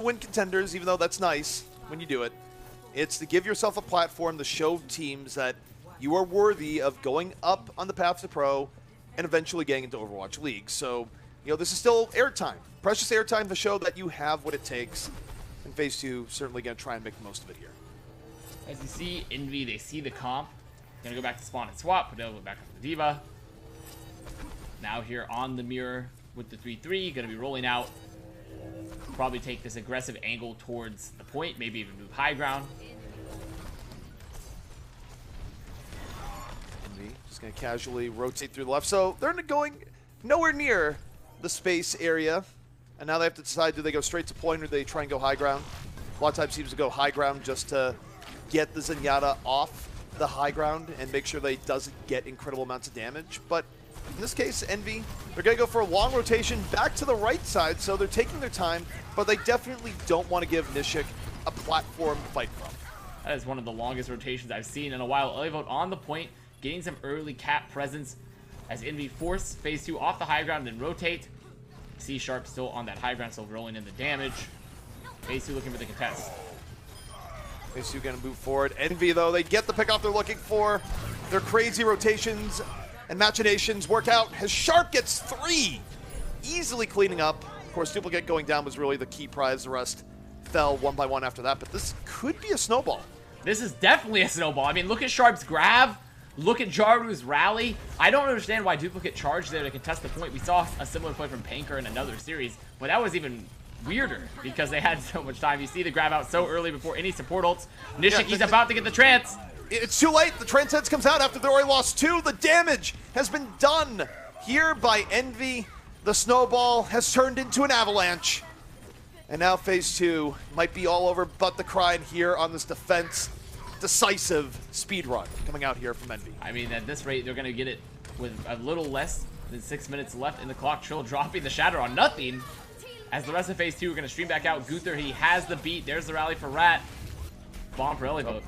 win Contenders, even though that's nice when you do it. It's to give yourself a platform to show teams that you are worthy of going up on the path to pro and eventually getting into Overwatch League. So, you know, this is still airtime. Precious airtime to show that you have what it takes. And Phase 2 certainly going to try and make the most of it here. As you see, Envy, they see the comp. Gonna go back to spawn and swap, but they'll go back up to the D.Va. Now here on the mirror with the 3-3, gonna be rolling out. Probably take this aggressive angle towards the point, maybe even move high ground. Envy just gonna casually rotate through the left. So they're going nowhere near the space area. And now they have to decide, do they go straight to point or do they try and go high ground? A lot of times seems to go high ground just to get the Zenyatta off the high ground and make sure they doesn't get incredible amounts of damage. But in this case, Envy, they're going to go for a long rotation back to the right side, so they're taking their time, but they definitely don't want to give Nishik a platform to fight from. That is one of the longest rotations I've seen in a while. Elevote on the point, getting some early cap presence as Envy force Phase 2 off the high ground and rotate. C Sharp still on that high ground, still rolling in the damage. Phase 2 looking for the contest. Phase 2 going to move forward. Envy, though, they get the pickoff they're looking for. Their crazy rotations and machinations work out as Sharp gets 3, easily cleaning up. Of course, Duplicate going down was really the key prize. The rest fell one by one after that, but this could be a snowball. This is definitely a snowball. I mean, look at Sharp's grab. Look at Jaru's rally. I don't understand why Duplicate charged there to contest the point. We saw a similar play from Panker in another series, but that was even weirder because they had so much time. You see the grab out so early before any support ults. Nishik, he's about to get the trance. It's too late. The Transcends comes out after they already lost 2. The damage has been done here by Envy. The snowball has turned into an avalanche. And now Phase 2 might be all over but the crying here on this defense. Decisive speed run coming out here from Envy. I mean, at this rate, they're going to get it with a little less than 6 minutes left in the clock. Trill dropping the shatter on nothing. As the rest of Phase 2 are going to stream back out. Gunther, he has the beat. There's the rally for Rat. Bomb for Elevote.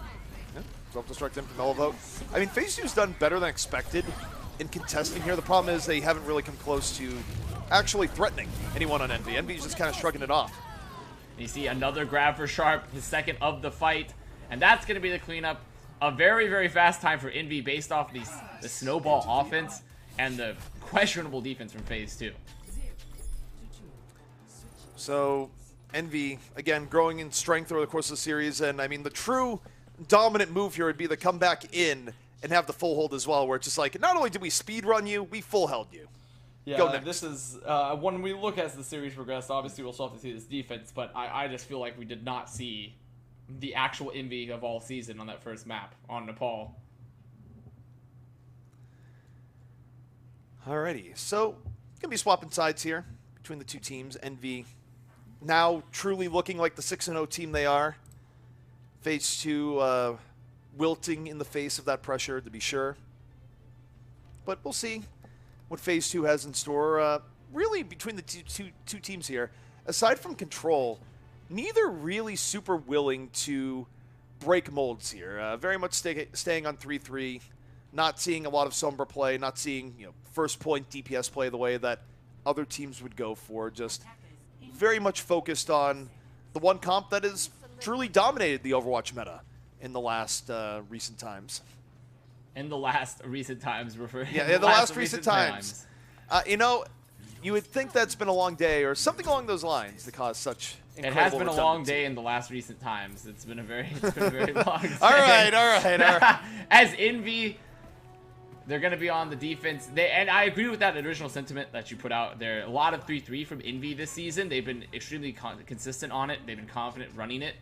Yeah, self-destruct in from Elevote. I mean, Phase 2's done better than expected in contesting here. The problem is they haven't really come close to actually threatening anyone on Envy. Envy's just kind of shrugging it off. And you see another grab for Sharp, his second of the fight. And that's going to be the cleanup. A very, very fast time for Envy based off the snowball offense and the questionable defense from Phase 2. So, Envy, again, growing in strength over the course of the series. And, I mean, the true dominant move here would be to come back in and have the full hold as well, where it's just like, not only did we speed run you, we full held you. Yeah, this is, when we look as the series progressed, obviously we'll still have to see this defense, but I just feel like we did not see the actual Envy of all season on that first map on Nepal. Alrighty, so gonna be swapping sides here between the two teams. Envy now truly looking like the 6-0 team they are. Phase 2 wilting in the face of that pressure, to be sure. But we'll see what Phase 2 has in store. Really, between the two teams here, aside from Control, neither really super willing to break molds here. Very much staying on 3-3, not seeing a lot of Sombra play, not seeing first point DPS play the way that other teams would go for. Just very much focused on the one comp that has truly dominated the Overwatch meta in the last recent times. In the last recent times, the last recent times. You would think that's been a long day or something along those lines to cause such incredible It has been a long day in the last recent times. It's been a very long day. All right. As Envy, they're going to be on the defense. And I agree with that original sentiment that you put out there. A lot of 3-3 from Envy this season. They've been extremely consistent on it. They've been confident running it.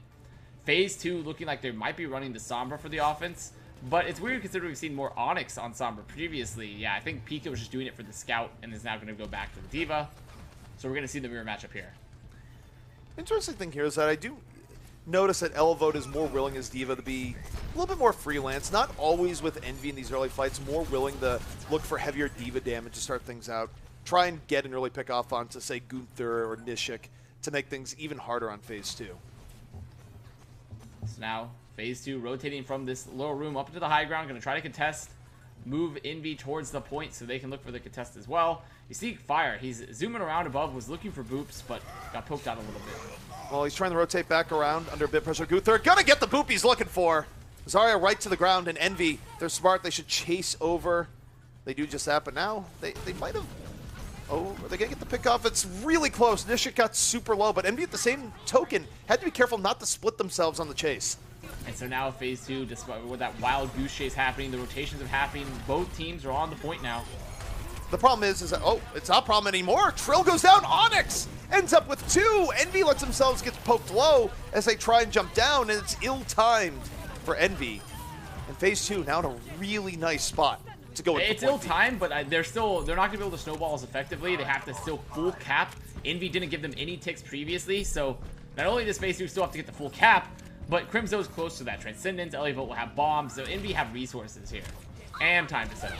Phase 2 looking like they might be running the Sombra for the offense. But it's weird considering we've seen more Onyx on Sombra previously. Yeah, I think Pika was just doing it for the scout and is now going to go back to the D.Va. So we're going to see the mirror matchup here. Interesting thing here is that I do notice that Elevote is more willing as D.Va to be a little bit more freelance. Not always with Envy in these early fights. More willing to look for heavier D.Va damage to start things out. Try and get an early pick off onto, say, Gunther or Nishik to make things even harder on Phase 2. So now, Phase 2 rotating from this lower room up into the high ground. Going to try to contest. Move Envy towards the point so they can look for the contest as well. You see Fire. He's zooming around above. Was looking for Boops, but got poked out a little bit. Well, he's trying to rotate back around under a bit of pressure. Gunther gonna get the boop he's looking for. Zarya right to the ground, and Envy, they're smart. They should chase over. They do just that, but now they might have... Oh, are they gonna get the pick off? It's really close. Nishik got super low, but Envy at the same token had to be careful not to split themselves on the chase. And so now phase 2, despite with that wild goose chase happening, the rotations are happening, both teams are on the point now. The problem is that, oh, it's not a problem anymore. Trill goes down. Onyx ends up with 2. Envy lets themselves get poked low as they try and jump down, and it's ill-timed for Envy. And phase 2 now in a really nice spot to go with. It's ill-timed, but they're not going to be able to snowball as effectively. They have to still full cap. Envy didn't give them any ticks previously, so not only does phase 2 still have to get the full cap, but Crimzo's close to that. Transcendence, Elliot will have bombs, so Envy have resources here. And time to set up.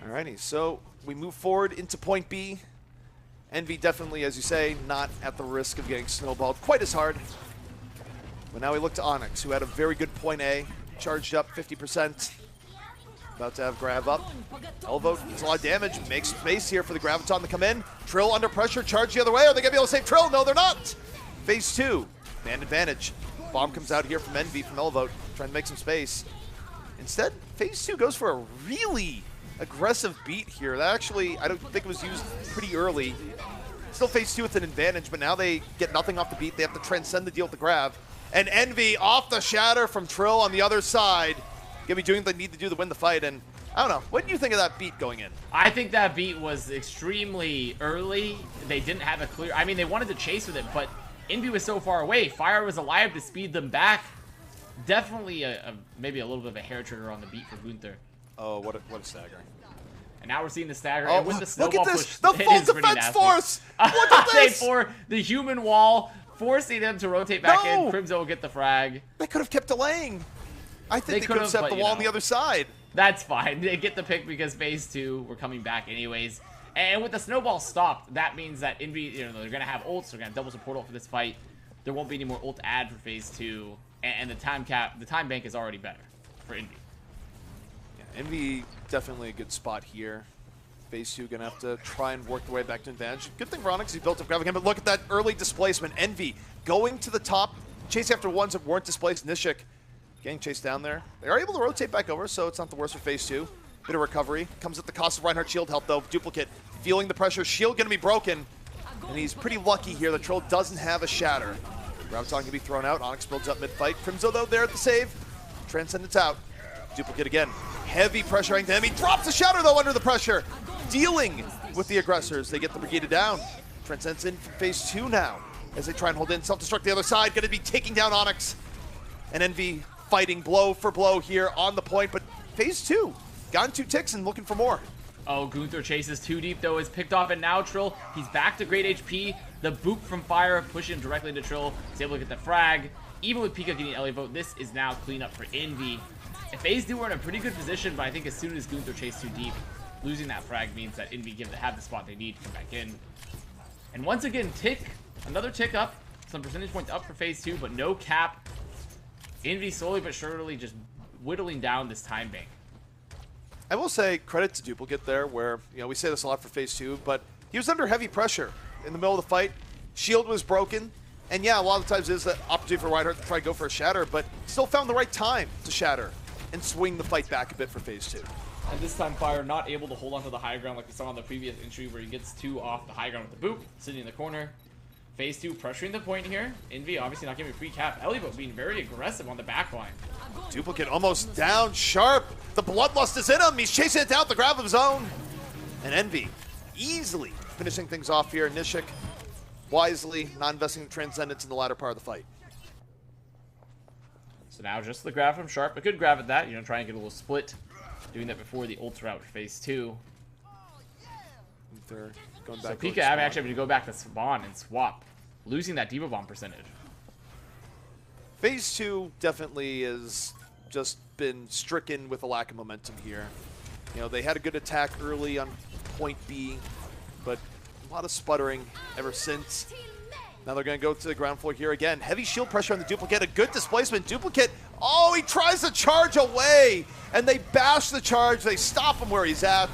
Alrighty, so we move forward into point B. Envy definitely, as you say, not at the risk of getting snowballed quite as hard. But now we look to Onyx, who had a very good point A, charged up 50%. About to have grab up. Elvo does a lot of damage, makes space here for the Graviton to come in. Trill under pressure, charge the other way. Are they going to be able to save Trill? No, they're not. Phase 2, man advantage. Bomb comes out here from Envy, from Elvo, trying to make some space. Instead, phase 2 goes for a really aggressive beat here. That actually, I don't think it was used pretty early. Still phase 2 with an advantage, but now they get nothing off the beat. They have to transcend the deal with the grab. And Envy off the shatter from Trill on the other side. Gonna be doing what they need to do to win the fight. And I don't know, what do you think of that beat going in? I think that beat was extremely early. They didn't have a clear, I mean, they wanted to chase with it, but Envy was so far away. Fire was alive to speed them back. Definitely maybe a little bit of a hair trigger on the beat for Gunther. Oh, what a stagger. And now we're seeing the stagger. Oh, and with the snowball look at this! push, The full defense force! Look at this! For the human wall, forcing them to rotate back in. Crimzo will get the frag. They could have kept delaying. I think they could have set the wall on the other side. That's fine. They get the pick because phase 2, we're coming back anyways. And with the snowball stopped, that means that Envy, they're going to have ults. They're going to double support ult for this fight. There won't be any more ult add for phase 2. And the time bank is already better for Envy. Yeah, Envy definitely a good spot here. Phase 2 gonna have to try and work their way back to advantage. Good thing for Onyx, he built up grab again, but look at that early displacement. Envy going to the top, chase after ones that weren't displaced. Nishik getting chased down there. They are able to rotate back over, so it's not the worst for phase 2. Bit of recovery. Comes at the cost of Reinhardt's shield health though. Duplicate feeling the pressure. Shield gonna be broken. And he's pretty lucky here. The Troll doesn't have a shatter. Graviton can be thrown out. Onyx builds up mid-fight. Crimzo though there at the save. Transcendence out. Duplicate again. Heavy pressuring to him. He drops the shatter though under the pressure. Dealing with the aggressors. They get the Brigada down. Transcendence in for phase 2 now. As they try and hold in. Self-destruct the other side. Gonna be taking down Onyx. And Envy fighting blow for blow here on the point. But phase 2. Gotten 2 ticks and looking for more. Oh, Gunther chases too deep though, is picked off, and now Trill, he's back to great HP. The boop from Fire pushing him directly into Trill. He's able to get the frag. Even with Pika getting Ellie vote, this is now cleanup for Envy. If phase 2 were in a pretty good position, but I think as soon as Gunther chased too deep, losing that frag means that Envy have the spot they need to come back in. And once again, another tick up, some percentage points up for phase 2, but no cap. Envy slowly but surely just whittling down this time bank. I will say credit to Duplicate there, where we say this a lot for phase 2, but he was under heavy pressure in the middle of the fight. Shield was broken, and yeah, a lot of times there's the opportunity for Reinhardt to try to go for a shatter, but still found the right time to shatter and swing the fight back a bit for phase 2. And this time Fire not able to hold onto the high ground like we saw on the previous entry where he gets 2 off the high ground with the boop, sitting in the corner. Phase 2 pressuring the point here. Envy obviously not giving a free cap. Elliot being very aggressive on the back line. Duplicate almost down sharp. The bloodlust is in him. He's chasing it down the grab of his own. And Envy easily finishing things off here. Nishik wisely not investing in Transcendence in the latter part of the fight. So now just the grab from Sharp. A good grab at that, try and get a little split. Doing that before the ultra out for phase 2. They're going So back Pika actually having to go back to spawn and swap, losing that Diva Bomb percentage. Phase 2 definitely has just been stricken with a lack of momentum here. They had a good attack early on point B, but a lot of sputtering ever since. Now they're going to go to the ground floor here again. Heavy shield pressure on the Duplicate. A good displacement. Duplicate, oh, he tries to charge away, and they bash the charge. They stop him where he's at.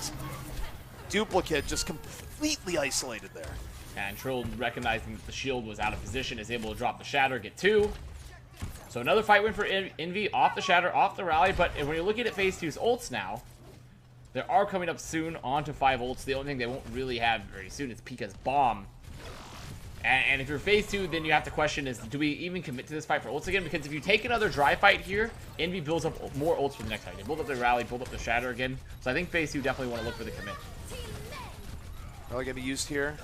Duplicate just completely isolated there. And Trill, recognizing that the shield was out of position, is able to drop the Shatter, get 2. So another fight win for Envy, off the Shatter, off the rally. But when you're looking at Phase 2's ults now, they are coming up soon onto 5 ults. The only thing they won't really have very soon is Pika's Bomb. And if you're Phase 2, then you have to question is, do we even commit to this fight for ults again? Because if you take another dry fight here, Envy builds up more ults for the next fight. They build up the rally, build up the Shatter again. So I think Phase 2 definitely want to look for the commit. Probably going to be used here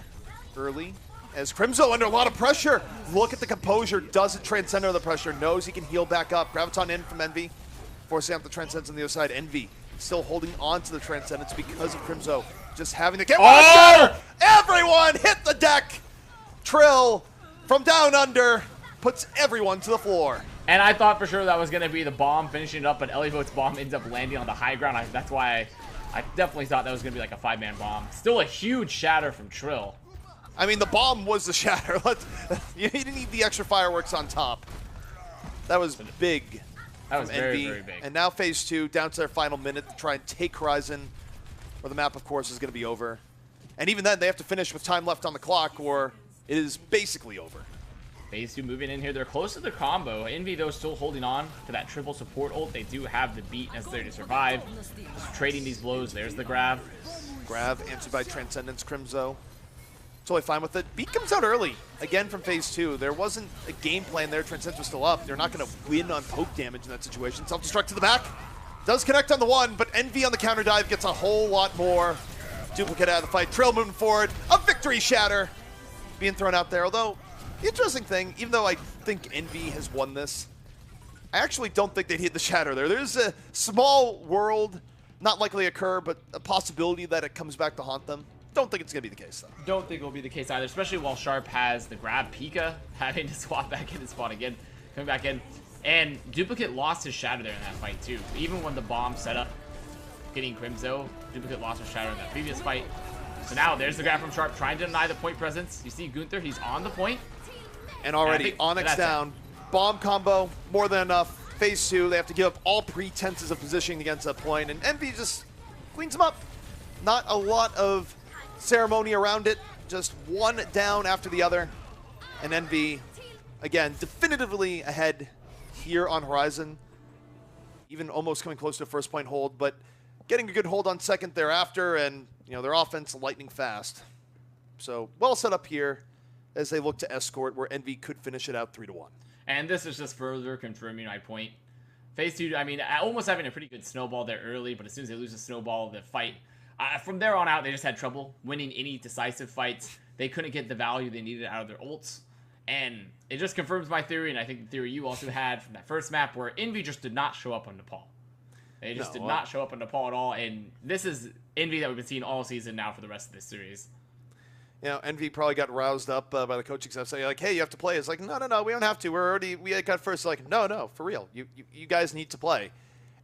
early. As Crimzo under a lot of pressure. Look at the composure. Doesn't transcend under the pressure. Knows he can heal back up. Graviton in from Envy. Forcing out the Transcendence on the other side. Envy still holding on to the Transcendence because of Crimzo just having to get Shatter! Everyone hit the deck! Trill from down under puts everyone to the floor. And I thought for sure that was going to be the bomb finishing it up, but Elivote's bomb ends up landing on the high ground. That's why I definitely thought that was going to be like a 5-man bomb. Still a huge Shatter from Trill. I mean, the bomb was the Shatter. You didn't need the extra fireworks on top. That was big. That was very, very big. And now Phase 2, down to their final minute to try and take Horizon, where the map, of course, is going to be over. And even then, they have to finish with time left on the clock, or it is basically over. Phase 2 moving in here. They're close to the combo. Envy, though, still holding on to that triple support ult. They do have the beat necessary to survive. Just trading these blows. There's the grab. Grab answered by Transcendence Crimzo. Totally fine with it. Beat comes out early, again from Phase 2. There wasn't a game plan there. Transcendence was still up. They're not going to win on poke damage in that situation. Self-destruct to the back. Does connect on the 1, but Envy on the counter dive gets a whole lot more. Duplicate out of the fight. Trill moving forward. A victory Shatter being thrown out there. Although, the interesting thing, even though I think Envy has won this, I actually don't think they'd hit the Shatter there. There's a small world, not likely to occur, but a possibility that it comes back to haunt them. Don't think it's going to be the case, though. Don't think it will be the case either, especially while Sharp has the grab Pika, having to swap back in and spawn again, coming back in. And Duplicate lost his Shatter there in that fight, too. Even when the bomb set up, getting Crimzo, Duplicate lost his Shatter in that previous fight. So now there's the grab from Sharp, trying to deny the point presence. You see Gunther, he's on the point. And already, Onyx down. Bomb combo, more than enough. Phase 2, they have to give up all pretenses of positioning against that point, and Envy just cleans them up. Not a lot of ceremony around it, just one down after the other. And Envy, again, definitively ahead here on Horizon. Even almost coming close to a first point hold, but getting a good hold on second thereafter, and you know their offense lightning fast. So well set up here as they look to escort where Envy could finish it out 3-1. And this is just further confirming my point. Phase 2, I mean, almost having a pretty good snowball there early, but as soon as they lose the snowball, the fight, from there on out, they just had trouble winning any decisive fights. They couldn't get the value they needed out of their ults. And it just confirms my theory, and I think the theory you also had from that first map, where Envy just did not show up on Nepal. They just did not show up on Nepal at all, and this is Envy that we've been seeing all season now for the rest of this series. You know, Envy probably got roused up by the coaching staff saying, like, hey, you have to play. It's like, no, we don't have to. We got first. Like, no, for real. You guys need to play.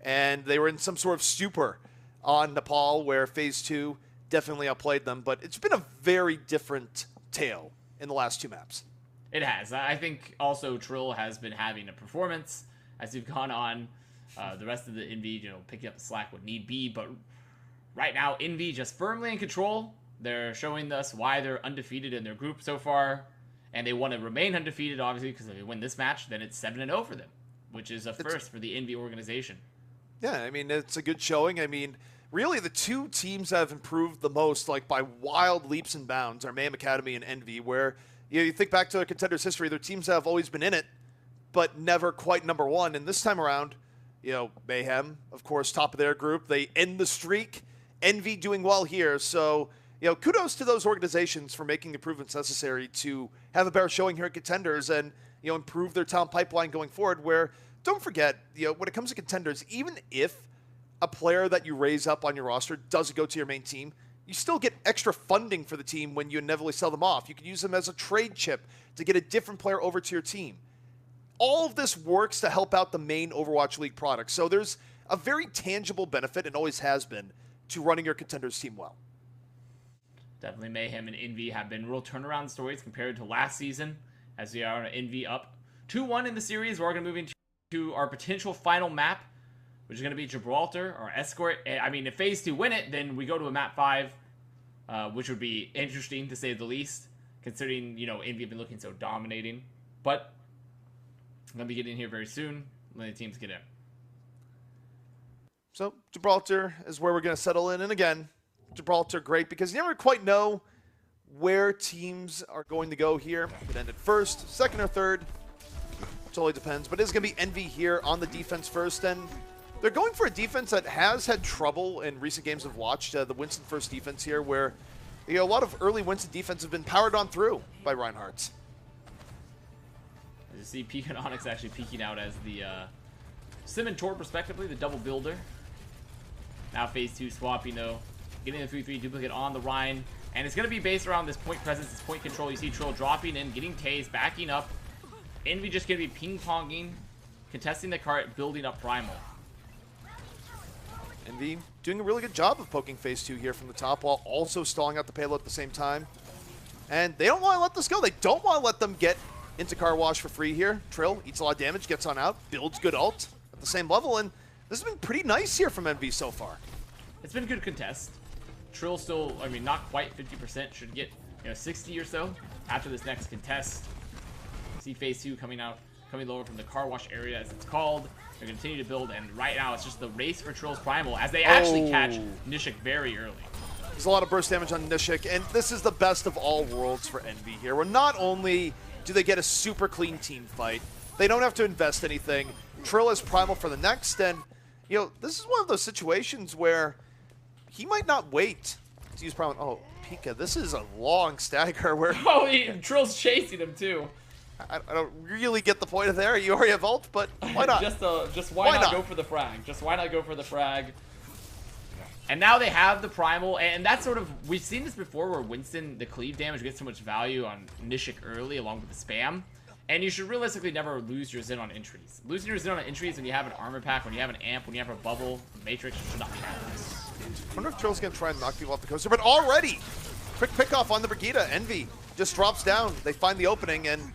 And they were in some sort of stupor on Nepal, where Phase 2 definitely outplayed them. But it's been a very different tale in the last 2 maps. It has. I think also Trill has been having a performance as we've gone on. The rest of the Envy, picking up the slack when need be. But right now, Envy just firmly in control. They're showing us why they're undefeated in their group so far. And they want to remain undefeated, obviously, because if they win this match, then it's 7-0 for them, which is a first for the Envy organization. Yeah, I mean, it's a good showing. I mean, really, the 2 teams that have improved the most, like by wild leaps and bounds, are Mayhem Academy and Envy, where you think back to a Contenders history, their teams have always been in it, but never quite number 1. And this time around, Mayhem, of course, top of their group. They end the streak. Envy doing well here. So, kudos to those organizations for making the improvements necessary to have a better showing here at Contenders and, improve their talent pipeline going forward, where, don't forget, when it comes to Contenders, even if a player that you raise up on your roster doesn't go to your main team, you still get extra funding for the team when you inevitably sell them off. You can use them as a trade chip to get a different player over to your team. All of this works to help out the main Overwatch League product. So there's a very tangible benefit, and always has been, to running your Contenders team well. Definitely Mayhem and Envy have been real turnaround stories compared to last season, as we are on Envy up 2-1 in the series. We're going to move into our potential final map, which is going to be Gibraltar or Escort. I mean, if Phase 2 win it, then we go to a map 5, which would be interesting to say the least, considering, you know, Envy have been looking so dominating. But I'm going to be getting in here very soon when the teams get in. So Gibraltar is where we're going to settle in. And again, Gibraltar, great, because you never quite know where teams are going to go here. It could end at first, second, or third. Totally depends. But it's going to be Envy here on the defense first. And they're going for a defense that has had trouble in recent games I've watched. The Winston first defense here, where a lot of early Winston defense have been powered on through by Reinhardt. As you see, Pika and Onyx actually peeking out as the Sim and Tor, respectively, the double builder. Now phase 2 swapping, though. Getting the 3-3 duplicate on the Rhine. And it's going to be based around this point presence, this point control. You see Trill dropping in, getting tased, backing up. Envy just going to be ping-ponging, contesting the cart, building up Primal. Envy doing a really good job of poking phase 2 here from the top while also stalling out the payload at the same time. And they don't want to let this go. They don't want to let them get into car wash for free here. Trill eats a lot of damage, gets on out, builds good ult at the same level. And this has been pretty nice here from Envy so far. It's been a good contest. Trill still, I mean, not quite 50%. Should get, 60 or so after this next contest. See phase 2 coming lower from the car wash area, as it's called. They're going to continue to build, and right now it's just the race for Trill's Primal as they actually catch Nishik very early. There's a lot of burst damage on Nishik, and this is the best of all worlds for Envy here, where not only do they get a super clean team fight, they don't have to invest anything. Trill is Primal for the next, and, this is one of those situations where he might not wait to use Primal. Oh, Pika, this is a long stagger where... Trill's chasing him, too. I don't really get the point of there. You already have ult, but why not? just why not go for the frag? Just why not go for the frag? And now they have the Primal, and that's sort of... We've seen this before where Winston, the cleave damage, gets so much value on Nishik early along with the spam. And you should realistically never lose your Zen on entries. Losing your Zen on entries when you have an armor pack, when you have an amp, when you have a bubble, matrix, should not be happening. I wonder if Trill's going to try and knock people off the coaster, but already! Quick pick off on the Brigitte. Envy just drops down. They find the opening, and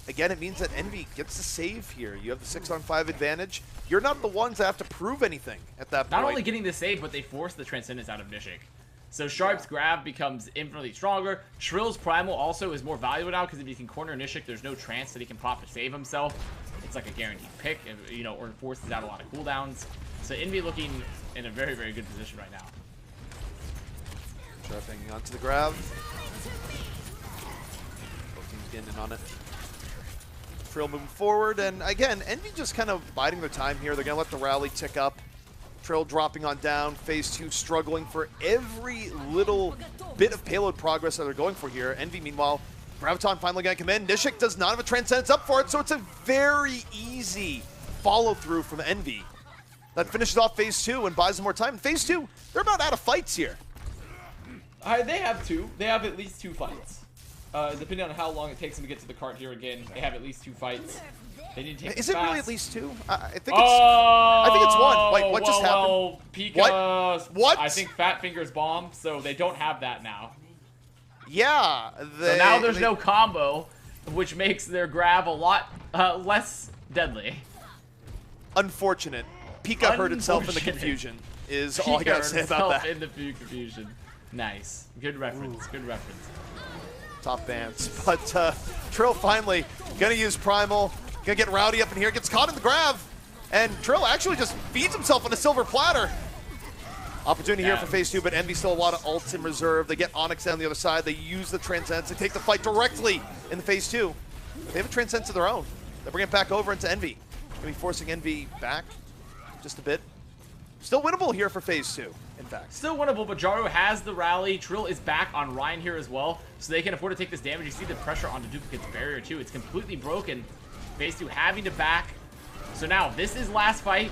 again, it means that Envy gets the save here. You have the 6-on-5 advantage. You're not the ones that have to prove anything at that point. Not only getting the save, but they force the Transcendence out of Nishik. So Sharp's grab becomes infinitely stronger. Trill's Primal also is more valuable now because if he can corner Nishik, there's no trance that he can pop to save himself. It's like a guaranteed pick, or forces out a lot of cooldowns. So Envy looking in a very, very good position right now. Sharp hanging onto the grab. Both teams getting in on it. Trill moving forward, and again, Envy just kind of biding their time here. They're going to let the rally tick up. Trill dropping on down, phase 2 struggling for every little bit of payload progress that they're going for here. Envy, meanwhile, Graviton finally going to come in. Nishik does not have a Transcendence up for it, so it's a very easy follow-through from Envy. That finishes off phase 2 and buys them more time. Phase 2, they're about out of fights here. They have two. They have at least 2 fights. Depending on how long it takes them to get to the cart here again, they have at least 2 fights. They need to take Is it really fast. at least 2? I think it's 1. Wait, what just happened? Pika, What? I think Fat Finger's bomb, so they don't have that now. Yeah. So now there's no combo, which makes their grab a lot less deadly. Unfortunate. Pika hurt himself in the confusion, is all I gotta say about that. In the confusion. Nice. Good reference. Good reference. Top bands. But Trill finally gonna use Primal. Gonna get rowdy up in here. Gets caught in the grab. And Trill actually just feeds himself on a silver platter. Opportunity here for phase 2, but Envy still a lot of ults in reserve. They get Onyx down the other side. They use the Transcendence. They take the fight directly in the phase 2. They have a Transcendence of their own. They bring it back over into Envy. Gonna be forcing Envy back just a bit. Still winnable here for phase 2, in fact. Still winnable, but Jaro has the rally. Trill is back on Ryan here as well, so they can afford to take this damage. You see the pressure on the Duplicate's barrier, too. It's completely broken. Phase 2 having to back. So now, this is last fight.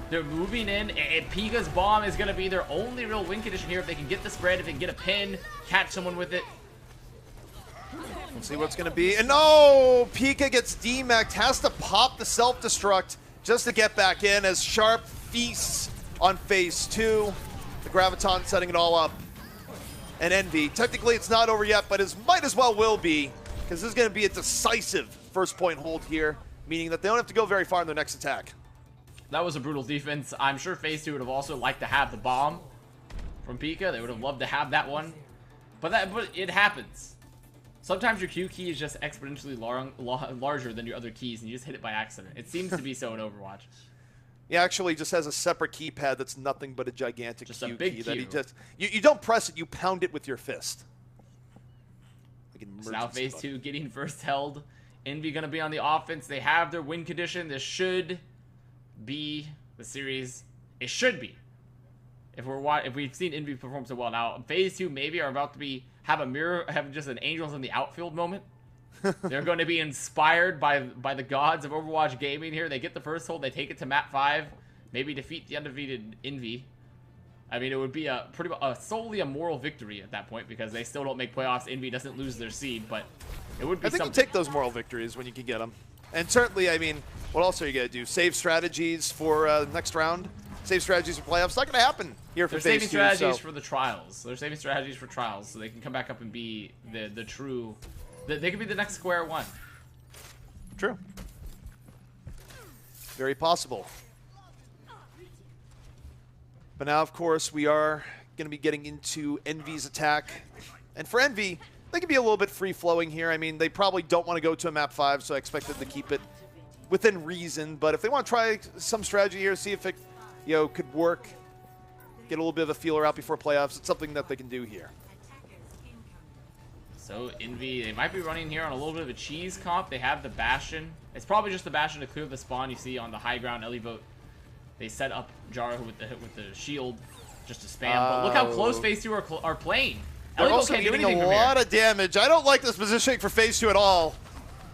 They're moving in, and Pika's bomb is going to be their only real win condition here. If they can get the spread, if they can get a pin, catch someone with it. Let's see what's going to be. And no! Pika gets demec'd, has to pop the self-destruct just to get back in as Sharp feasts on phase 2. The Graviton setting it all up. And Envy, technically it's not over yet, but it might as well will be, because this is going to be a decisive first point hold here, meaning that they don't have to go very far in their next attack. That was a brutal defense. I'm sure phase 2 would have also liked to have the bomb from Pika. They would have loved to have that one. But it happens. Sometimes your Q key is just exponentially larger than your other keys, and you just hit it by accident. It seems to be so in Overwatch. He actually just has a separate keypad that's nothing but a gigantic Just Q a big key Q. that he just you don't press it, you pound it with your fist. Like an So now emergency phase button. 2 getting first held. Envy gonna be on the offense. They have their win condition. This should be the series. It should be. If we've seen Envy perform so well now, phase 2 maybe are about to have just an Angels in the outfield moment. They're going to be inspired by the gods of Overwatch gaming here. They get the first hold, they take it to map 5, maybe defeat the undefeated Envy. I mean, it would be solely a moral victory at that point because they still don't make playoffs. Envy doesn't lose their seed, but it would be I think something. you take those moral victories when you can get them. And certainly, I mean, what else are you going to do? Save strategies for the next round? Save strategies for playoffs? It's not going to happen here for They're phase saving 2. strategies So. for the trials. They're saving strategies for trials so they can come back up and be the true. They could be the next square one. True. Very possible. But now, of course, we are going to be getting into Envy's attack. And for Envy, they can be a little bit free-flowing here. I mean, they probably don't want to go to a map 5, so I expect them to keep it within reason. But if they want to try some strategy here, see if it could work, get a little bit of a feeler out before playoffs, it's something that they can do here. So Envy, they might be running here on a little bit of a cheese comp. They have the Bastion. It's probably just the Bastion to clear the spawn. You see on the high ground, Ellie vote. They set up Jara with the shield just to spam. But look how close phase 2 are playing. They're Ellie also can't do getting anything a from lot here. of damage. I don't like this positioning for phase 2 at all.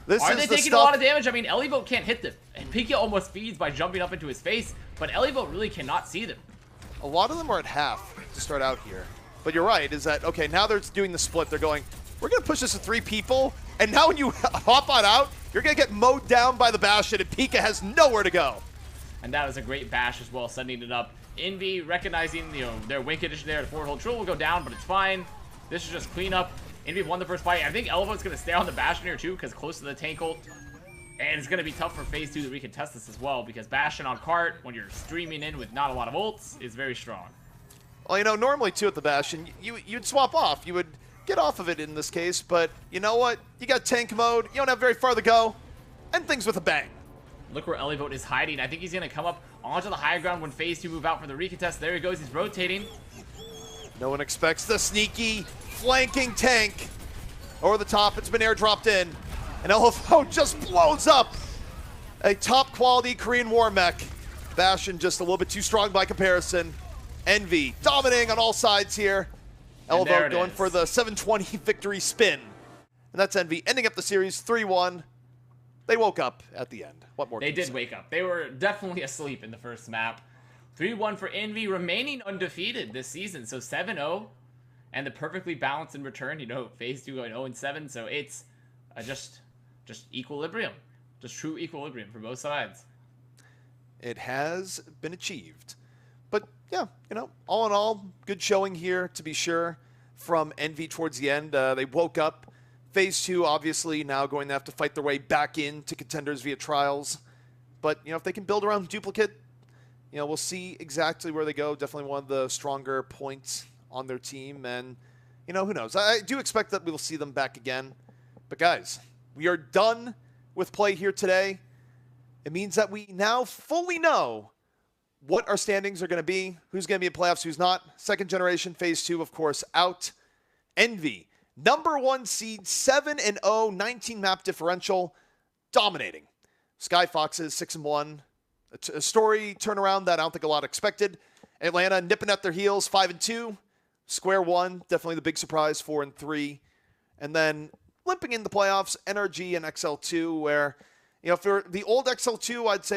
Are they taking a lot of damage? I mean, Ellie can't hit them. And Pika almost feeds by jumping up into his face, but Ellie really cannot see them. A lot of them are at half to start out here. But you're right, is that, okay, now they're doing the split. They're going, we're going to push this to 3 people, and now when you hop on out, you're going to get mowed down by the Bastion, and Pika has nowhere to go. And that was a great bash as well, sending it up. Envy recognizing their win condition there. The forward hold Trill will go down, but it's fine. This is just cleanup. Envy won the first fight. I think Elvo's going to stay on the Bastion here too, because close to the tank ult. And it's going to be tough for phase 2 to recontest this as well, because Bastion on cart, when you're streaming in with not a lot of ults, is very strong. Well, normally too at the Bastion, you'd swap off. You would get off of it in this case, but you know what? You got tank mode, you don't have very far to go, and things with a bang. Look where Ellie is hiding. I think he's going to come up onto the high ground when phase 2 move out for the recontest. There he goes. He's rotating. No one expects the sneaky flanking tank. Over the top, it's been airdropped in. And LFO just blows up a top quality Korean war mech. Bastion just a little bit too strong by comparison. Envy dominating on all sides here. LFO going for the 720 victory spin. And that's Envy ending up the series 3-1. They woke up at the end. What more? They did wake up. They were definitely asleep in the first map. 3-1 for Envy, remaining undefeated this season. So 7-0, and the perfectly balanced in return. Phase 2 going 0-7. So it's just equilibrium, just true equilibrium for both sides. It has been achieved. But yeah, all in all, good showing here to be sure from Envy towards the end. They woke up. Phase 2, obviously, now going to have to fight their way back into Contenders via trials. But, if they can build around Duplicate, we'll see exactly where they go. Definitely one of the stronger points on their team. And, who knows? I do expect that we'll see them back again. But, guys, we are done with play here today. It means that we now fully know what our standings are going to be, who's going to be in playoffs, who's not. Second generation, phase 2, of course, out. Envy. Number 1 seed, 7-0, 19 map differential, dominating. Sky Foxes, 6-1. A story turnaround that I don't think a lot expected. Atlanta nipping at their heels, 5-2. Square 1, definitely the big surprise, 4-3. And then limping in the playoffs, NRG and XL2, where, for the old XL2, I'd say